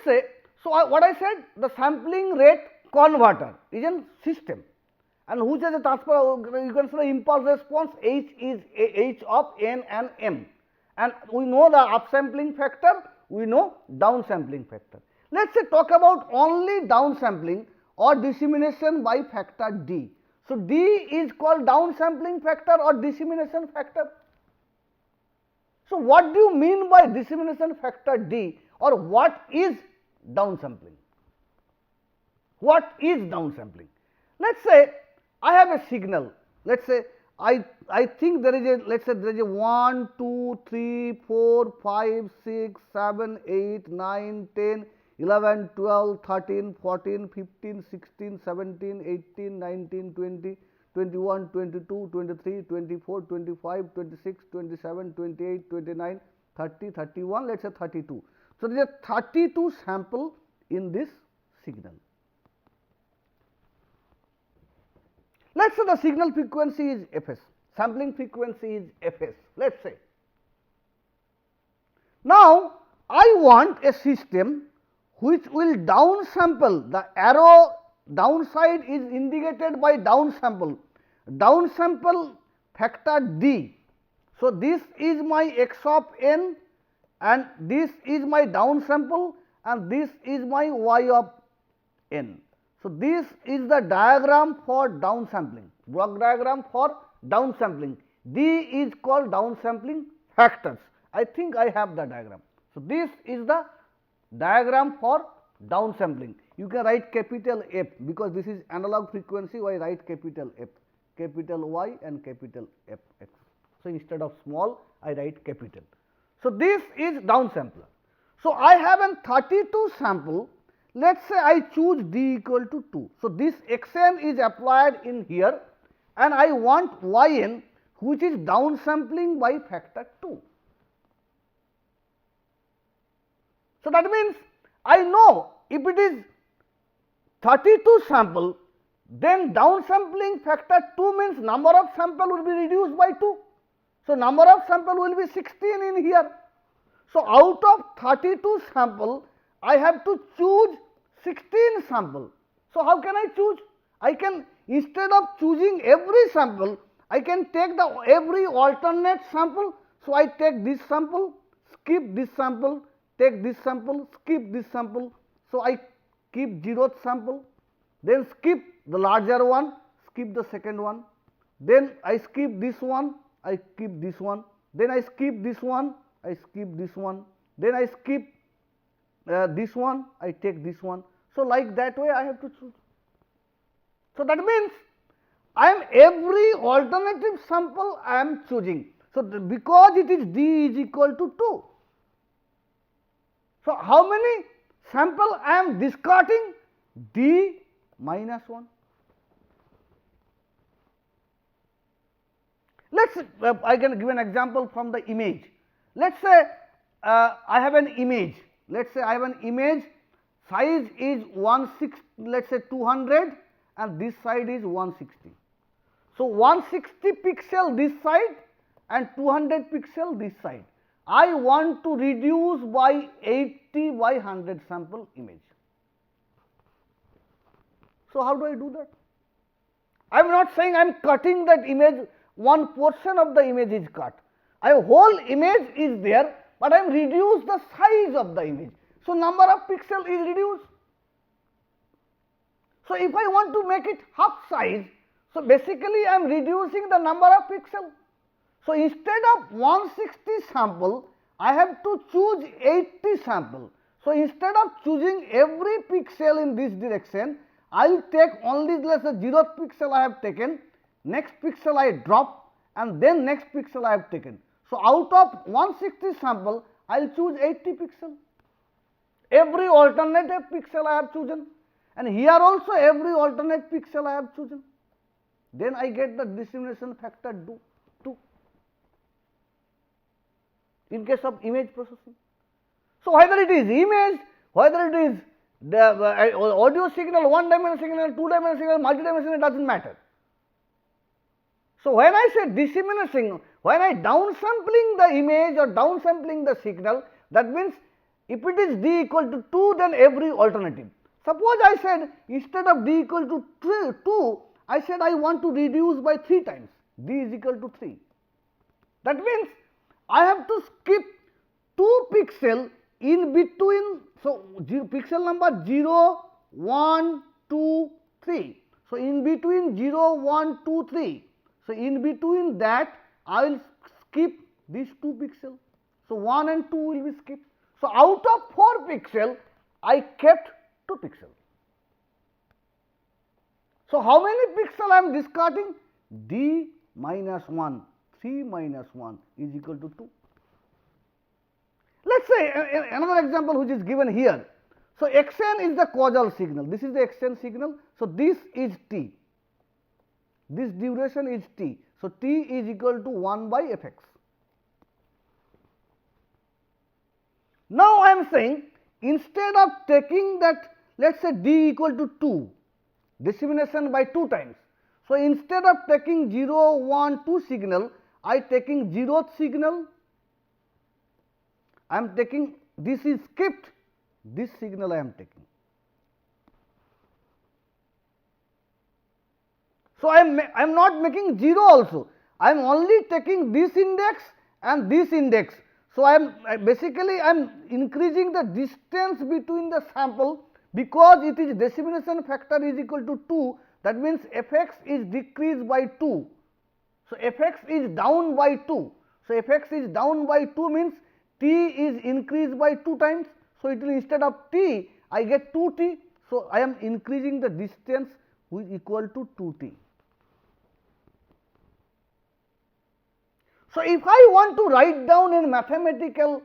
us say, so what I said, the sampling rate converter is a system, and which has a transfer, you can say impulse response H is H of n and m, and we know the upsampling factor, we know downsampling factor. Let us say talk about only downsampling or dissemination by factor D. So, D is called downsampling factor or dissemination factor. So, what do you mean by dissemination factor D, or what is downsampling? What is downsampling? Let us say I have a signal, let us say I think there is a, let us say there is a 1, 2, 3, 4, 5, 6, 7, 8, 9, 10, 11, 12, 13, 14, 15, 16, 17, 18, 19, 20, 21, 22, 23, 24, 25, 26, 27, 28, 29, 30, 31, let us say 32. So, there is a 32 sample in this signal. Let us say the signal frequency is Fs, sampling frequency is Fs, let us say. Now, I want a system which will downsample, the arrow downside is indicated by downsample factor D. So, this is my x of n and this is my downsample and this is my y of n. So, this is the diagram for downsampling, block diagram for downsampling. D is called downsampling factors. I think I have the diagram. So, this is the diagram for downsampling. You can write capital F because this is analog frequency, I write capital F, capital Y and capital F x. So, instead of small I write capital. So, this is downsampler. So, I have a 32 sample, let us say I choose D equal to 2. So, this xn is applied in here and I want yn which is downsampling by factor 2. So, that means I know if it is 32 sample, then downsampling factor 2 means number of sample will be reduced by 2. So, number of sample will be 16 in here. So, out of 32 sample, I have to choose 16 sample. So, how can I choose? I can, instead of choosing every sample, I can take the every alternate sample. So, I take this sample, skip this sample, take this sample, skip this sample. So, I keep 0th sample, then skip the larger one, skip the second one, then I skip this one, I keep this one, then I skip this one, I skip this one, then I skip this one, I take this one. So, like that way I have to choose. So, that means I am every alternative sample I am choosing. So, because it is D is equal to 2. So, how many sample I am discarding? D minus 1. Let us I can give an example from the image. Let us say I have an image, let us say I have an image, size is 16, let us say 200 and this side is 160. So, 160 pixel this side and 200 pixel this side. I want to reduce by 80 by 100 sample image. So, how do I do that? I am not saying I am cutting that image, one portion of the image is cut. A whole image is there, but I am reduced the size of the image. So, number of pixel is reduced. So, if I want to make it half size, so basically I am reducing the number of pixel. So, instead of 160 sample, I have to choose 80 sample. So, instead of choosing every pixel in this direction, I will take only, let us say 0th pixel I have taken, next pixel I drop and then next pixel I have taken. So, out of 160 sample, I will choose 80 pixel. Every alternative pixel I have chosen, and here also every alternate pixel I have chosen. Then I get the dissemination factor 2 in case of image processing. So, whether it is image, whether it is the audio signal, one dimensional signal, two dimensional signal, multidimensional, it does not matter. So, when I say dissemination, when I downsampling the image or downsampling the signal, that means If it is d equal to 2, then every alternative. Suppose I said instead of d equal to 2, I said I want to reduce by 3 times, d is equal to 3. That means I have to skip 2 pixel in between. So, pixel number 0, 1, 2, 3. So, in between 0, 1, 2, 3. So, in between that I will skip these 2 pixels. So, 1 and 2 will be skipped. So, out of 4 pixel I kept 2 pixels. So, how many pixel I am discarding? D minus 1, 3 minus 1 is equal to 2. Let us say another example which is given here. So, xn is the causal signal, this is the xn signal. So, this is t, this duration is t. So, t is equal to 1 by fx. Now, I am saying instead of taking that, let us say d equal to 2, dissemination by 2 times. So, instead of taking 0, 1, 2 signal, I taking 0th signal, I am taking, this is skipped, this signal I am taking. So, I am not making 0 also, I am only taking this index and this index. So, I am increasing the distance between the sample, because it is dissemination factor is equal to 2, that means fx is decreased by 2. So, fx is down by 2. So, fx is down by 2 means t is increased by 2 times. So, it will instead of t I get 2t. So, I am increasing the distance which is equal to 2t. So, if I want to write down in mathematical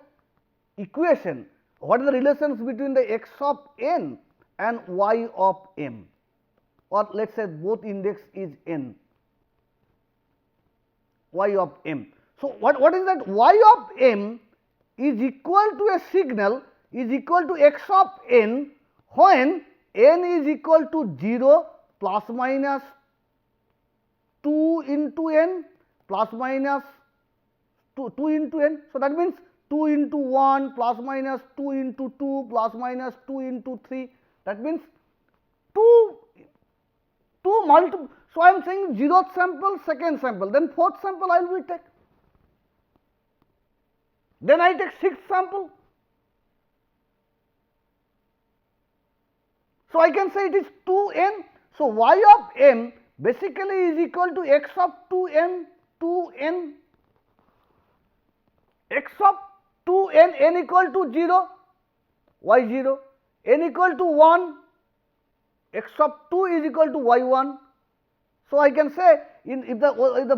equation what are the relations between the x of n and y of m, or let us say both index is n, y of m. So, what is that? Y of m is equal to a signal is equal to x of n when n is equal to 0 plus minus 2 into n plus minus 2 into n. So, that means 2 into 1 plus minus 2 into 2 plus minus 2 into 3, that means 2 multiple. So, I am saying 0th sample, 2nd sample, then 4th sample I will take, then I take 6th sample. So, I can say it is 2n. So, y of m basically is equal to x of 2n, x of 2n, n equal to 0, y 0, n equal to 1, x of 2 is equal to y 1. So, I can say if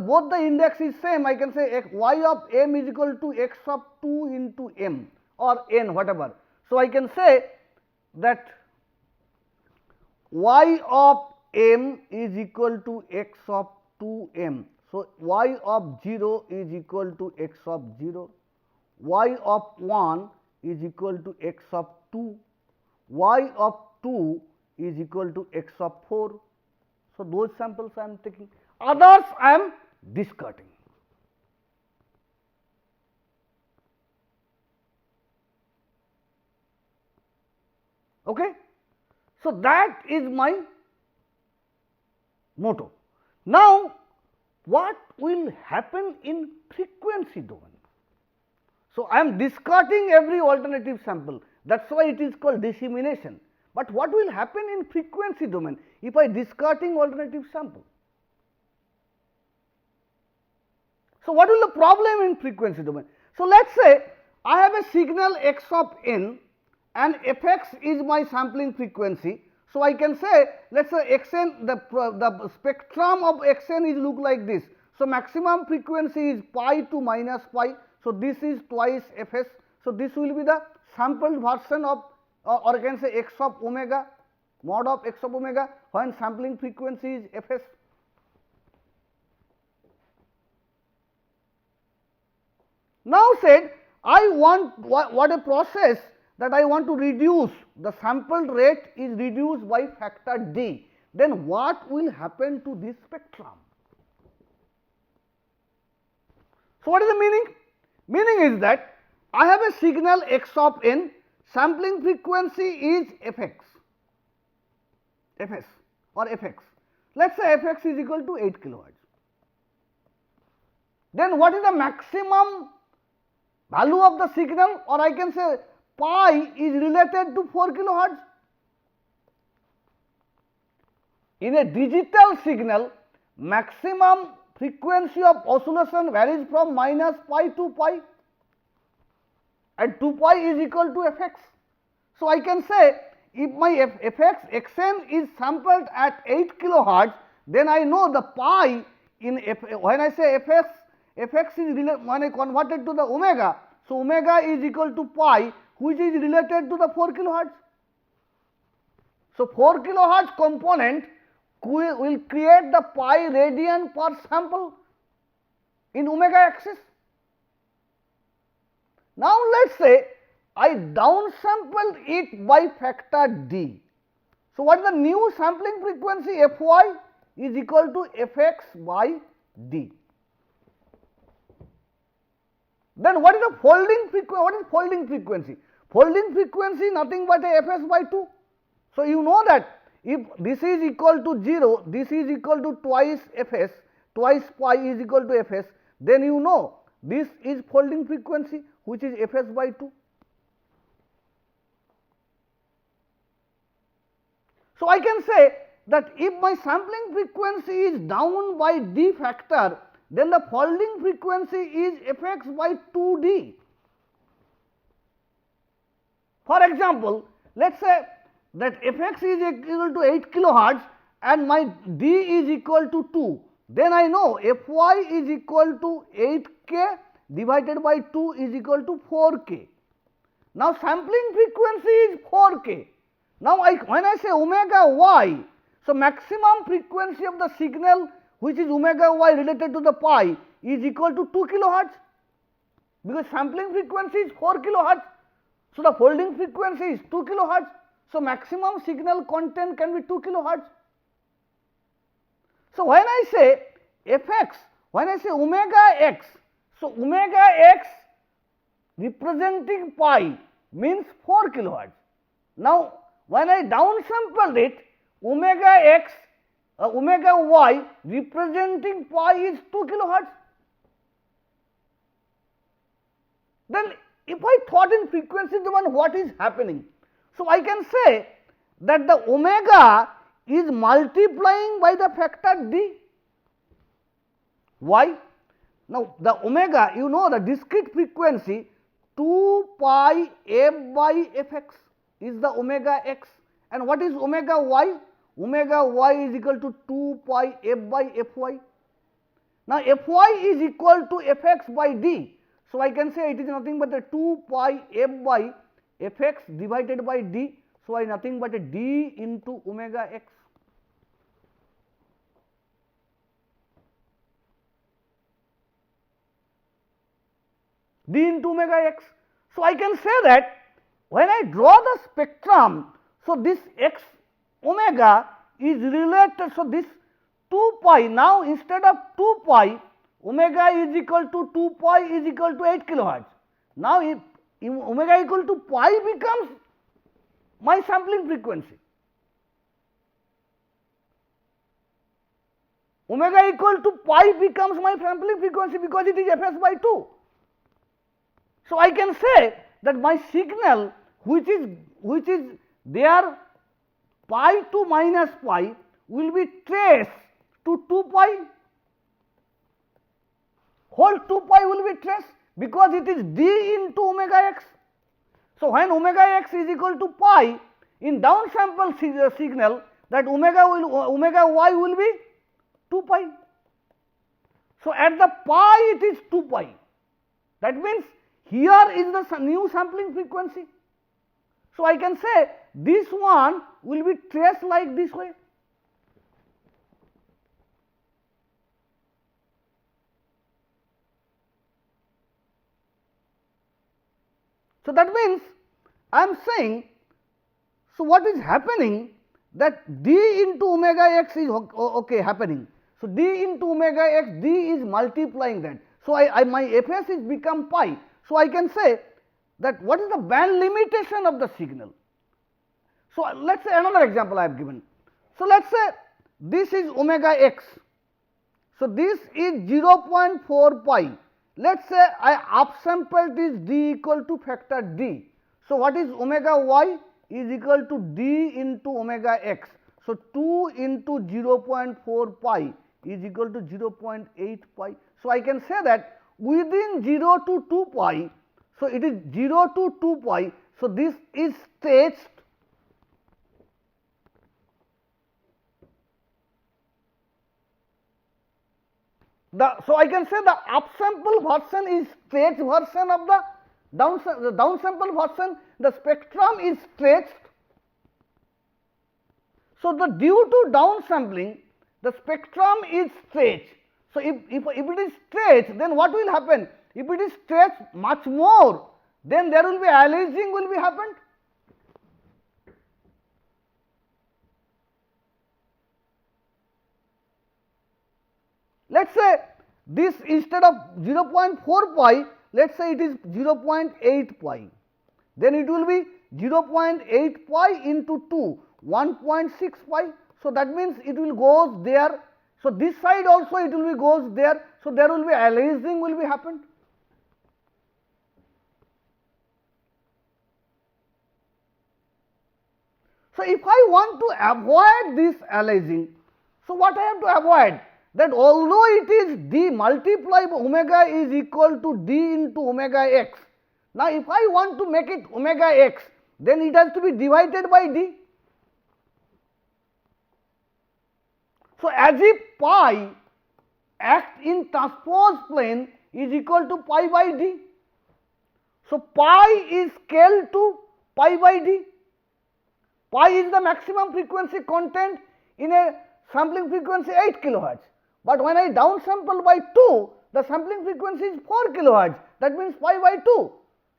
both the index is same, I can say y of m is equal to x of 2 into m or n, whatever. So, I can say that y of m is equal to x of 2m. So, y of 0 is equal to x of 0, y of 1 is equal to x of 2, y of 2 is equal to x of 4. So, those samples I am taking, others I am discarding. Okay? So, that is my motto. Now, what will happen in frequency domain? So, I am discarding every alternative sample, that is why it is called dissemination. But what will happen in frequency domain if I discarding alternative sample? So, what will the problem in frequency domain? So, let us say I have a signal x of n and fx is my sampling frequency. So, I can say let us say xn, the spectrum of xn is look like this. So, maximum frequency is pi to minus pi. So, this is twice fs. So, this will be the sampled version of, or I can say x of omega, mod of x of omega, when sampling frequency is fs. Now, said I want what a process that I want to reduce, the sampled rate is reduced by factor d, then what will happen to this spectrum? So, what is the meaning? Meaning is that I have a signal x of n. sampling frequency is fx, fs or fx. Let us say fx is equal to 8 kilohertz. Then what is the maximum value of the signal, or I can say pi is related to 4 kilohertz. In a digital signal, maximum frequency of oscillation varies from minus pi to pi, and 2 pi is equal to fx. So, I can say if my fx xn is sampled at 8 kilohertz, then I know the pi in when I say fx is when I converted to the omega. So, omega is equal to pi, which is related to the 4 kilohertz. So, 4 kilohertz component will create the pi radian per sample in omega axis. Now, let us say I downsampled it by factor d. So, what is the new sampling frequency? Fy is equal to fx by d. Then what is the folding frequency? What is folding frequency? Folding frequency nothing but a fs by 2. So, you know that if this is equal to 0, this is equal to twice fs, twice pi is equal to fs, then you know this is folding frequency, which is fs by 2. So, I can say that if my sampling frequency is down by d factor, then the folding frequency is fx by 2d. For example, let us say that fx is equal to 8 kilohertz and my d is equal to 2, then I know fy is equal to 8k divided by 2 is equal to 4k. Now, sampling frequency is 4k. Now, when I say omega y, so maximum frequency of the signal, which is omega y related to the pi, is equal to 2 kilohertz, because sampling frequency is 4 kilohertz. So, the folding frequency is 2 kilohertz. So, maximum signal content can be 2 kilohertz. So, when I say fx, when I say omega x, so omega x representing pi means 4 kilohertz. Now, when I downsampled it, omega x, omega y representing pi is 2 kilohertz. Then, if I thought in frequency domain, what is happening? So, I can say that the omega is multiplying by the factor d. Why? Now, the omega, you know the discrete frequency 2 pi f by fx is the omega x, and what is omega y? Omega y is equal to 2 pi f by fy. Now, fy is equal to fx by d. So, I can say it is nothing but a 2 pi f by fx divided by d. So, I nothing but a d into omega x. D into omega x. So, I can say that when I draw the spectrum, so this x omega is related, so this 2 pi, now instead of 2 pi, omega is equal to 2 pi is equal to 8 kilohertz. Now, if omega equal to pi becomes my sampling frequency. Omega equal to pi becomes my sampling frequency because it is fs by 2. So, I can say that my signal which is there pi to minus pi will be traced to 2 pi, whole 2 pi will be traced because it is d into omega x. So, when omega x is equal to pi, in downsample signal, that omega y will be 2 pi. So, at the pi it is 2 pi. That means, here is the new sampling frequency. So, I can say this one will be traced like this way. So, that means I am saying, so what is happening that d into omega x is okay happening. So, d into omega x, d is multiplying that. So, my fs is become pi. So, I can say that what is the band limitation of the signal. So, let us say another example I have given. So, let us say this is omega x. So, this is 0.4 pi. Let us say I upsampled this d equal to factor d. So, what is omega y is equal to d into omega x. So, 2 into 0.4 pi is equal to 0.8 pi. So, I can say that within 0 to 2 pi, so it is 0 to 2 pi. So, this is stretched. So, I can say the upsample version is stretched version of the downsample version, the spectrum is stretched. So, due to downsampling, the spectrum is stretched. So, if it is stretched, then what will happen? If it is stretched much more, then there will be aliasing will be happened. Let us say this instead of 0.4 pi, let us say it is 0.8 pi. Then it will be 0.8 pi into 2, 1.6 pi. So, that means it will goes there. So, this side also it will be goes there. So, there will be aliasing will be happened. So, if I want to avoid this aliasing, so what I have to avoid? That although it is d multiplied by omega is equal to d into omega x. Now, if I want to make it omega x, then it has to be divided by d. So, as if pi act in transpose plane is equal to pi by d. So, pi is scale to pi by d. Pi is the maximum frequency content in a sampling frequency 8 kilohertz. But when I downsample by 2, the sampling frequency is 4 kilohertz, that means pi by 2.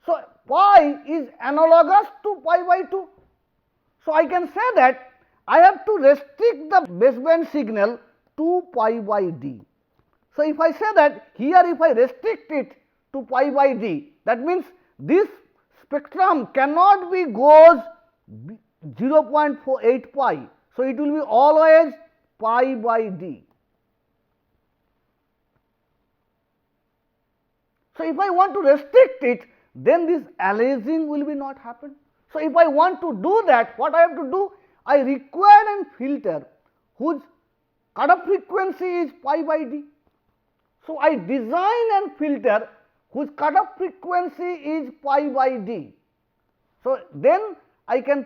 So, pi is analogous to pi by 2. So, I can say that I have to restrict the baseband signal to pi by d. So, if I say that here if I restrict it to pi by d, that means this spectrum cannot be goes 0.48 pi. So, it will be always pi by d. So, if I want to restrict it, then this aliasing will be not happen. So, if I want to do that, what I have to do? I require a filter whose cutoff frequency is pi by d. So, I design a filter whose cutoff frequency is pi by d. So, then I can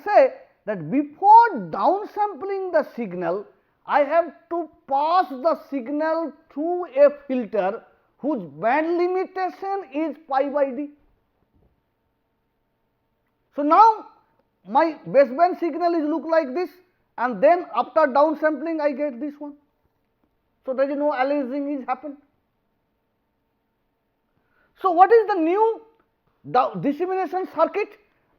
say that before downsampling the signal, I have to pass the signal through a filter whose band limitation is pi by d. So, now my baseband signal is look like this, and then after downsampling I get this one. So, there is no aliasing is happened. So, what is the new dissemination circuit?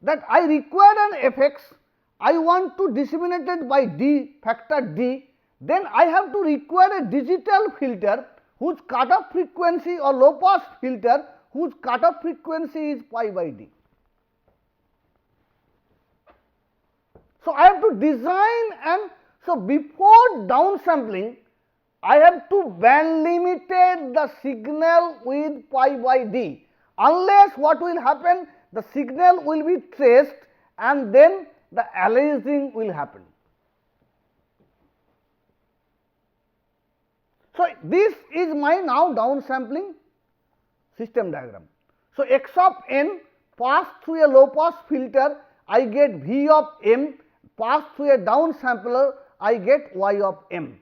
That I require an fx, I want to disseminate it by d factor d, then I have to require a digital filter whose cutoff frequency or low pass filter whose cutoff frequency is pi by d. So, I have to design, and so before downsampling I have to band limited the signal with pi by d, unless what will happen, the signal will be traced and then the aliasing will happen. So, this is my now downsampling system diagram. So, x of n passed through a low pass filter, I get v of m, passed through a downsampler, I get y of m.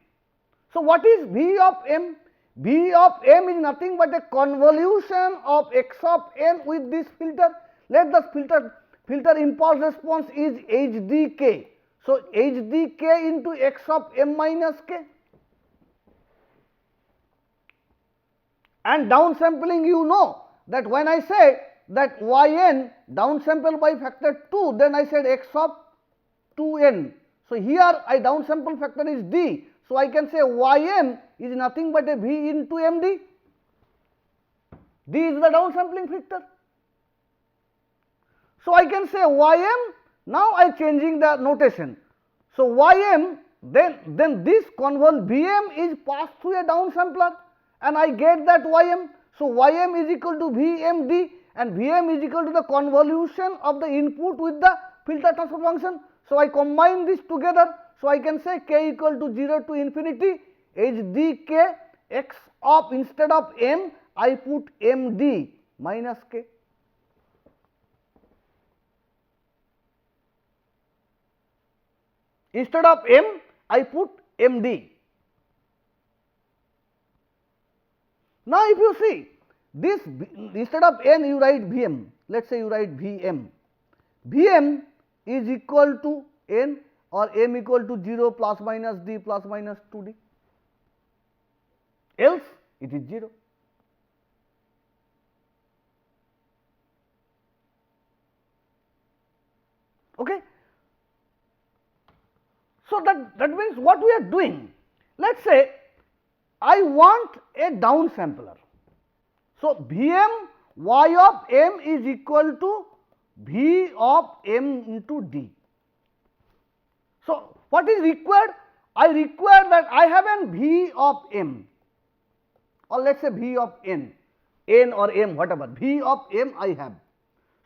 So, what is v of m? V of m is nothing but a convolution of x of n with this filter. Let the filter impulse response is hdk. So, hdk into x of m minus k. And downsampling, you know that when I say that yn downsample by factor 2, then I said x of 2n. So, here I downsample factor is d. So, I can say ym is nothing but a v into md. D is the downsampling factor. So I can say ym, now I changing the notation. So ym, then this convol vm is passed through a downsampler and I get that ym. So ym is equal to vmd and vm is equal to the convolution of the input with the filter transfer function. So I combine this together. So I can say k equal to 0 to infinity hdk x of, instead of m I put md minus k. Instead of m I put md. Now if you see this, instead of n you write vm, let us say you write vm. Vm is equal to n or m equal to 0 plus minus d plus minus 2d, else it is 0. Okay. So that means what we are doing, let us say I want a downsampler. So Vm y of m is equal to V of m into d. So what is required? I require that I have an V of m, or let us say V of n or m, whatever, V of m I have.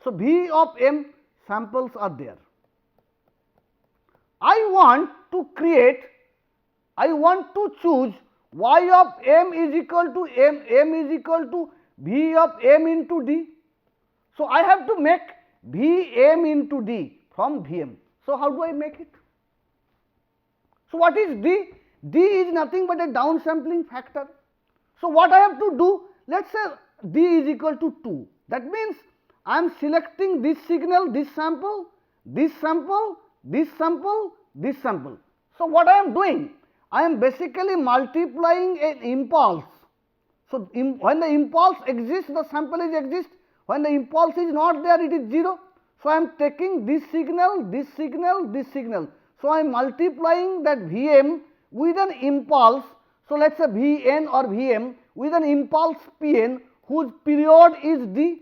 So V of m samples are there. I want to choose y of m is equal to m is equal to V of m into d. So I have to make Vm into d from Vm. So how do I make it? So what is d? D is nothing but a downsampling factor. So what I have to do? Let us say d is equal to 2. That means I am selecting this signal, this sample, this sample, this sample, this sample. So what I am doing? I am basically multiplying an impulse. So when the impulse exists, the sample is exist. When the impulse is not there, it is 0. So I am taking this signal, this signal, this signal. So I am multiplying that Vm with an impulse. So let us say Vn or Vm with an impulse Pn whose period is d.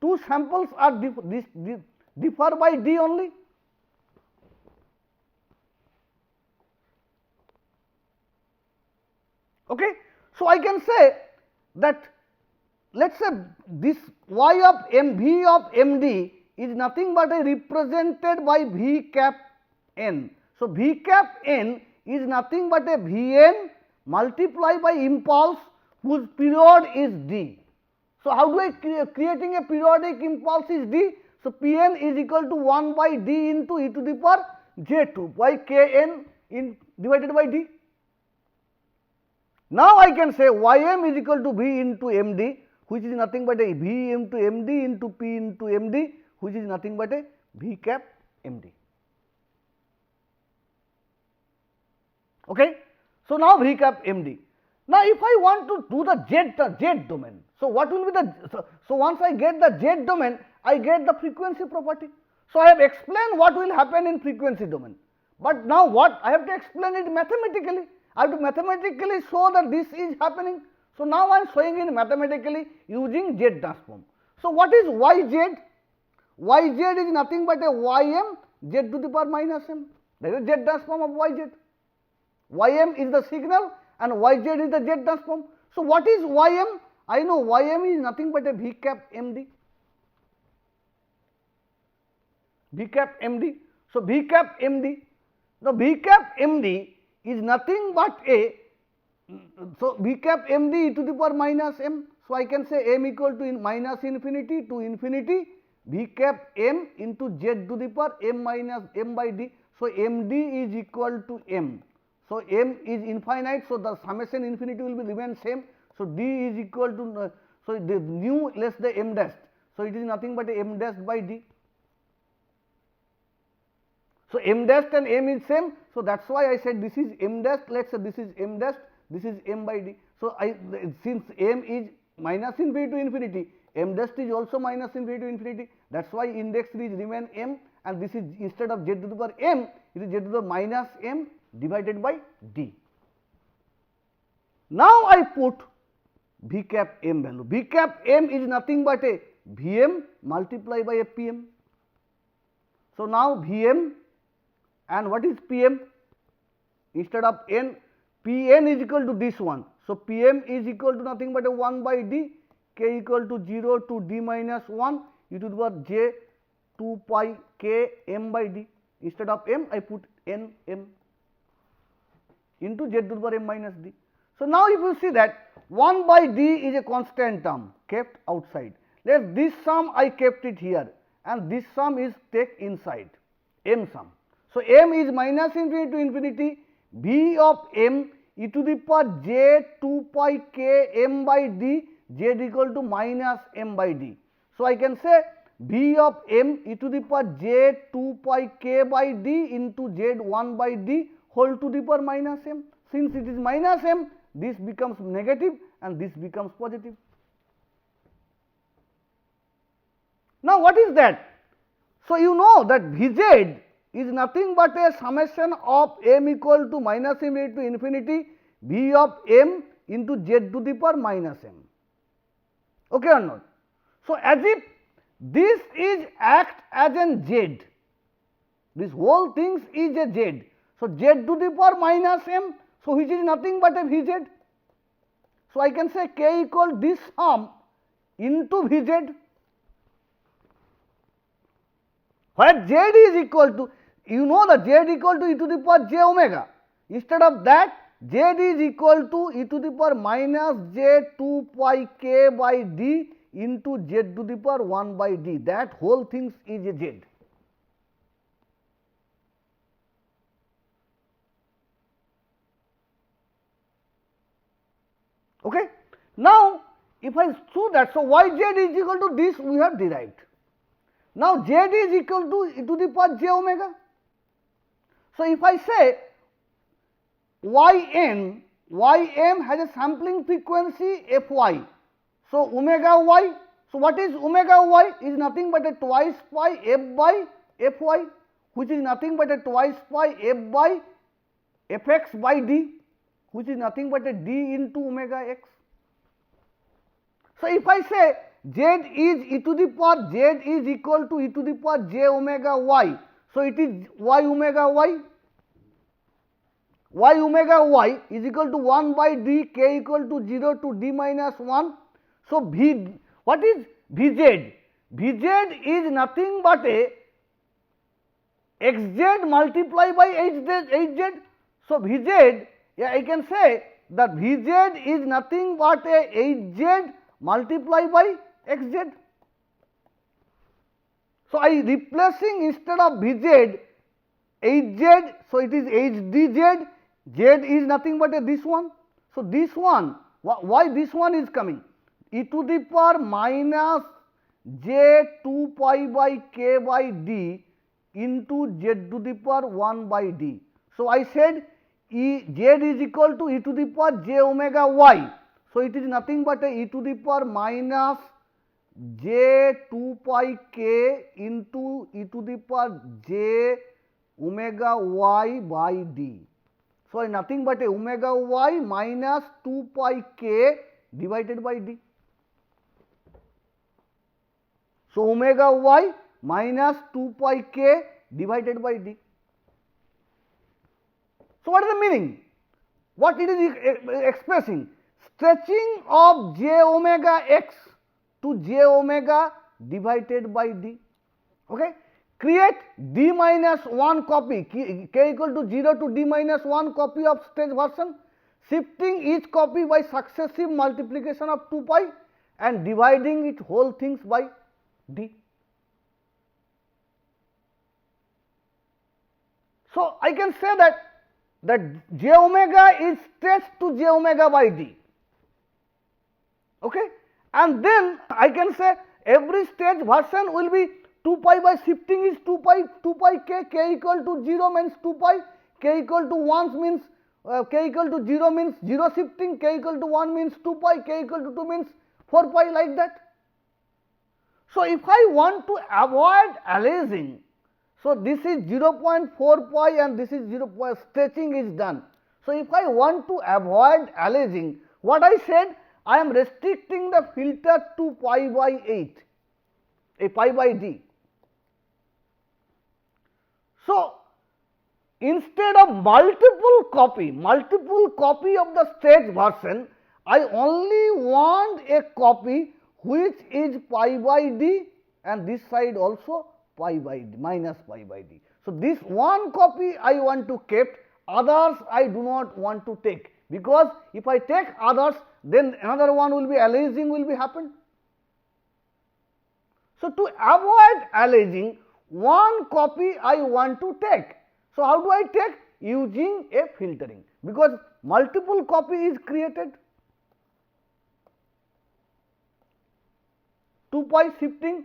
Two samples are differ by d only. Okay. So I can say that, let us say this y of m, V of md is nothing but a represented by V cap n. So V cap n is nothing but a Vn multiplied by impulse whose period is d. So how do I creating a periodic impulse is d? So Pn is equal to 1 by d into e to the power j2 by kn divided by d. Now I can say ym is equal to V into md, which is nothing but a V into md into P into md, which is nothing but a V cap md. Okay. So now V cap md. Now if I want to do the z domain, so what will be the, so once I get the z domain, I get the frequency property. So I have explained what will happen in frequency domain, but now what I have to explain it mathematically. I have to mathematically show that this is happening. So now I am showing it mathematically using z transform. So what is yz? Yz is nothing but a ym z to the power minus m. That is z transform of yz. Ym is the signal and yz is the z transform. So what is ym? I know ym is nothing but a V cap md. V cap md. So V cap md. Now V cap md is nothing but a, so V cap md e to the power minus m. So I can say m equal to minus infinity to infinity V cap m into z to the power m minus m by d. So md is equal to m. So m is infinite, so the summation infinity will be remain same. So d is equal to, so the nu less the m dash. So it is nothing but a m dash by d. So m dash and m is same. So that's why I said this is m dash. Let's say this is m dash. This is m by d. So since m is minus infinity to infinity, m dash is also minus infinity to infinity. That's why index is remain m, and this is instead of z to the power m, it is z to the minus m divided by d. Now I put V cap m value. V cap m is nothing but a Vm multiplied by a Pm. So now Vm and what is Pm? Instead of n, Pn is equal to this one. So Pm is equal to nothing but a 1 by d, k equal to 0 to d minus 1 e to the power j 2 pi k m by d. Instead of m, I put n m into z to the power m minus d. So now if you see that 1 by d is a constant term kept outside. Let this sum I kept it here and this sum is take inside, m sum. So m is minus infinity to infinity, v of m e to the power j 2 pi k m by d, z equal to minus m by d. So I can say v of m e to the power j 2 pi k by d into z 1 by d whole to the power minus m. Since it is minus m, this becomes negative and this becomes positive. Now what is that? So you know that Vz is nothing but a summation of m equal to minus infinity to infinity v of m into z to the power minus m. Okay or not? So as if this is act as an z, this whole thing is a z. So z to the power minus m, so which is nothing but a Vz. So I can say k equal this sum into Vz, where z is equal to, you know that z equal to e to the power j omega. Instead of that, z is equal to e to the power minus j 2 pi k by d into z to the power 1 by d. That whole thing is a z. Okay. Now if I show that, so yz is equal to this we have derived. Now z is equal to e to the power j omega. So if I say ym has a sampling frequency fy, so omega y, so what is omega y? Is nothing but a twice pi f by fy, which is nothing but a twice pi f by fx by d, which is nothing but a d into omega x. So if I say z is e to the power, z is equal to e to the power j omega y, so it is y omega y. Y omega y is equal to 1 by d, k equal to 0 to d minus 1. So what is Vz? Vz is nothing but a xz multiplied by hz. So Vz, yeah, I can say that Vz is nothing but a hz multiplied by xz. So I replacing instead of Vz hz, so it is hdz. Z is nothing but a this one. So this one, why this one is coming? E to the power minus j 2 pi by k by d into z to the power 1 by d. So I said z is equal to e to the power j omega y. So it is nothing but a e to the power minus j 2 pi k into e to the power j omega y by d. So nothing but a omega y minus 2 pi k divided by d. So omega y minus 2 pi k divided by d. So what is the meaning? What it is expressing? Stretching of j omega x to j omega divided by d. Okay. Create d minus 1 copy, k equal to 0 to d minus 1 copy of stage version, shifting each copy by successive multiplication of 2 pi and dividing it whole things by d. So I can say that j omega is stretched to j omega by d. Okay, and then I can say every stage version will be 2 pi by shifting is 2 pi k equal to 0 means 2 pi, k equal to 1 means k equal to 0 means 0 shifting, k equal to 1 means 2 pi, k equal to 2 means 4 pi, like that. So if I want to avoid aliasing, so this is 0.4 pi and this is 0. Stretching is done. So if I want to avoid aliasing, what I said, I am restricting the filter to pi by 8, a pi by d. So, instead of multiple copy of the stage version, I only want a copy which is pi by d and this side also pi by d, minus pi by d. So, this one copy I want to keep, others I do not want to take, because if I take others, then another one will be aliasing will be happen. So, to avoid aliasing, one copy I want to take. So, how do I take? Using a filtering, because multiple copy is created. 2 pi shifting.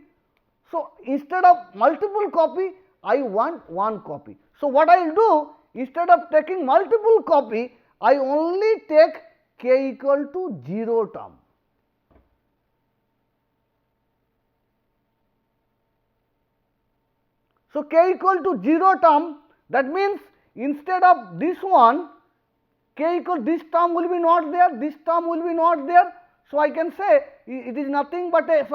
So, instead of multiple copy, I want one copy. So, what I will do, instead of taking multiple copy, I only take k equal to 0 term. So, k equal to 0 term, that means instead of this one, k equal, this term will be not there, this term will be not there. So, I can say it is nothing but a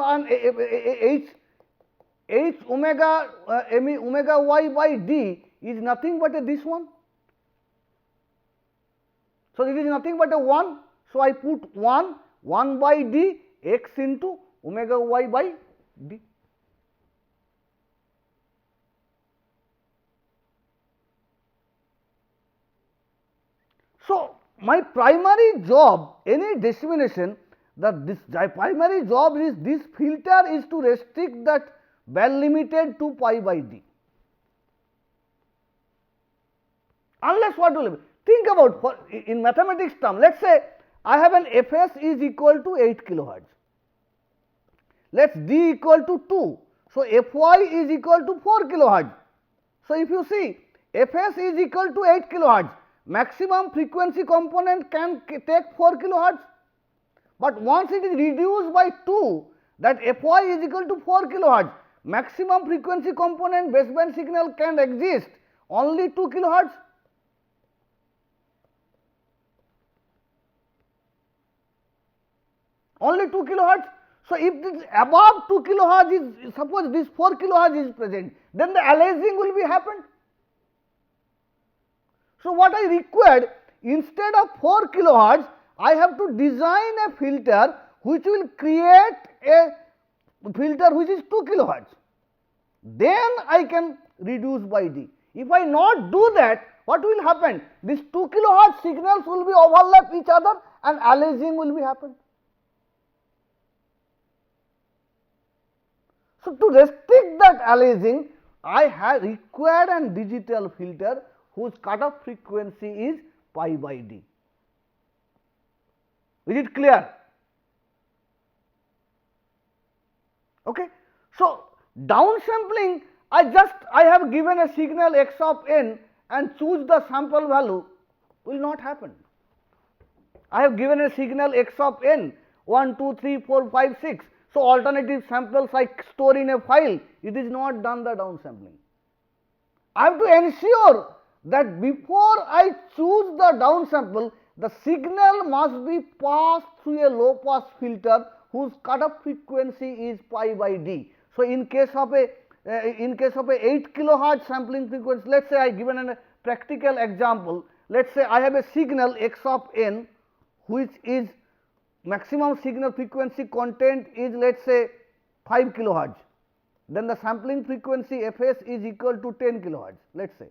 h omega omega y by d is nothing but a this one. So, it is nothing but a 1. So, I put 1 by d x into omega y by d. So, my primary job, any discrimination, this primary job is, this filter is to restrict that band limited to pi by d. Unless what will be? Think about, for in mathematics term, let us say I have an Fs is equal to 8 kilohertz, let us d equal to 2. So, Fy is equal to 4 kilohertz. So, if you see Fs is equal to 8 kilohertz, maximum frequency component can take 4 kilohertz, but once it is reduced by 2, that Fy is equal to 4 kilohertz, maximum frequency component baseband signal can exist only 2 kilohertz. Only 2 kilohertz. So, if this above 2 kilohertz is, suppose this 4 kilohertz is present, then the aliasing will be happened. So, what I required, instead of 4 kilohertz, I have to design a filter which will create a filter which is 2 kilohertz. Then I can reduce by d. If I not do that, what will happen? These 2 kilohertz signals will be overlap each other and aliasing will be happen. So, to restrict that aliasing, I have required a digital filter whose cutoff frequency is pi by d. Is it clear? Okay. So, downsampling, I have given a signal x of n and choose the sample value, will not happen. I have given a signal x of n 1, 2, 3, 4, 5, 6. So, alternative samples I store in a file, it is not done the downsampling. I have to ensure that before I choose the downsample, the signal must be passed through a low pass filter whose cutoff frequency is pi by d. So, in case of a 8 kilohertz sampling frequency, let us say I given a practical example, let us say I have a signal x of n which is maximum signal frequency content is, let us say 5 kilohertz, then the sampling frequency Fs is equal to 10 kilohertz, let us say.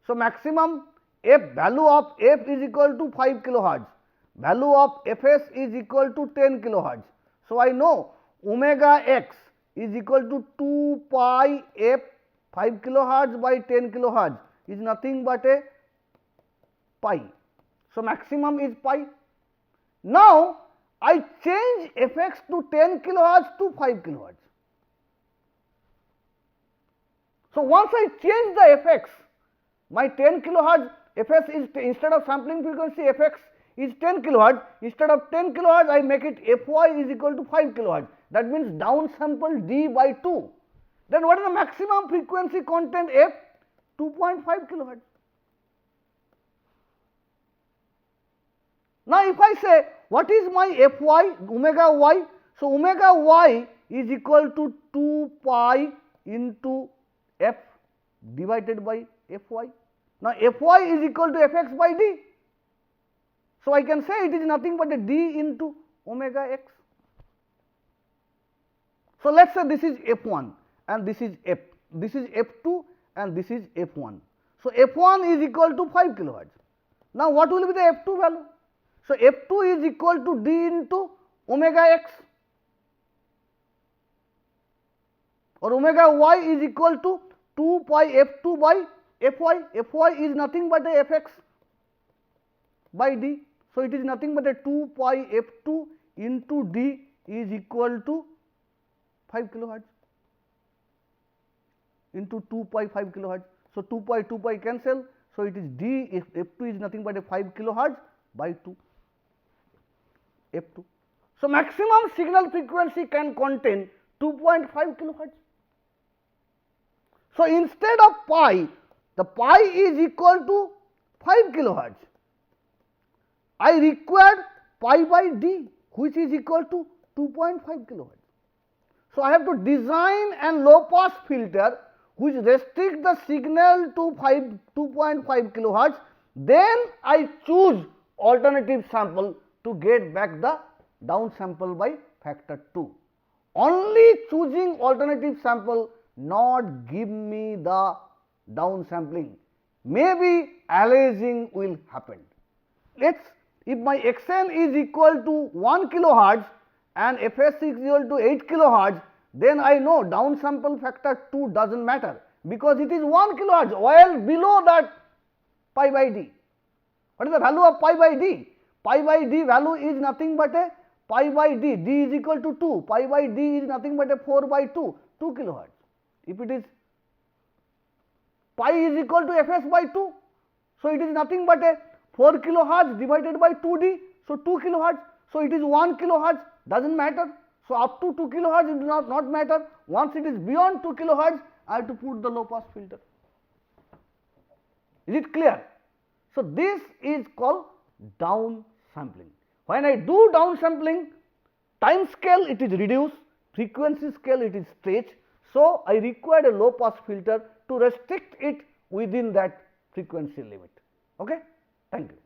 So, maximum f value of f is equal to 5 kilohertz, value of Fs is equal to 10 kilohertz. So, I know omega x is equal to 2 pi f 5 kilohertz by 10 kilohertz is nothing but a pi. So, maximum is pi. Now, I change Fx to 10 kilohertz to 5 kilohertz. So, once I change the Fx, my 10 kilohertz Fs is, instead of sampling frequency Fx is 10 kilohertz, instead of 10 kilohertz I make it Fy is equal to 5 kilohertz, that means downsample d by 2. Then what is the maximum frequency content f? 2.5 kilohertz. Now if I say what is my Fy, omega y, so omega y is equal to 2 pi into f divided by Fy. Now Fy is equal to Fx by d. So I can say it is nothing but a d into omega x. So let us say this is F1 and this is F2 and this is F1. So F1 is equal to 5 kilohertz. Now what will be the F2 value? So F2 is equal to d into omega x, or omega y is equal to 2 pi F2 by Fy. Fy is nothing but a Fx by d. So it is nothing but a 2 pi F2 into d is equal to 5 kilohertz into 2 pi 5 kilohertz. So 2 pi cancel. So it is d, if F2 is nothing but a 5 kilohertz by 2 F2. So maximum signal frequency can contain 2.5 kilohertz. So instead of pi, the pi is equal to 5 kilohertz. I required pi by d, which is equal to 2.5 kilohertz. So I have to design a low pass filter which restricts the signal to 2.5 kilohertz. Then I choose alternative sample to get back the down sample by factor 2. Only choosing alternative sample not give me the down sampling. Maybe aliasing will happen. If my Xn is equal to 1 kilohertz and Fs is equal to 8 kilohertz, then I know down sample factor 2 does not matter, because it is 1 kilohertz well below that pi by d. What is the value of pi by d? Pi by d value is nothing but a pi by d, d is equal to 2, pi by d is nothing but a 4 by 2, 2 kilohertz. If it is pi is equal to Fs by 2, so it is nothing but a 4 kilohertz divided by 2d, so 2 kilohertz, so it is 1 kilohertz, does not matter. So up to 2 kilohertz it does not matter. Once it is beyond 2 kilohertz, I have to put the low pass filter. Is it clear? So this is called down sampling. When I do down sampling, time scale it is reduced, frequency scale it is stretched. So I required a low pass filter to restrict it within that frequency limit. Okay? Thank you.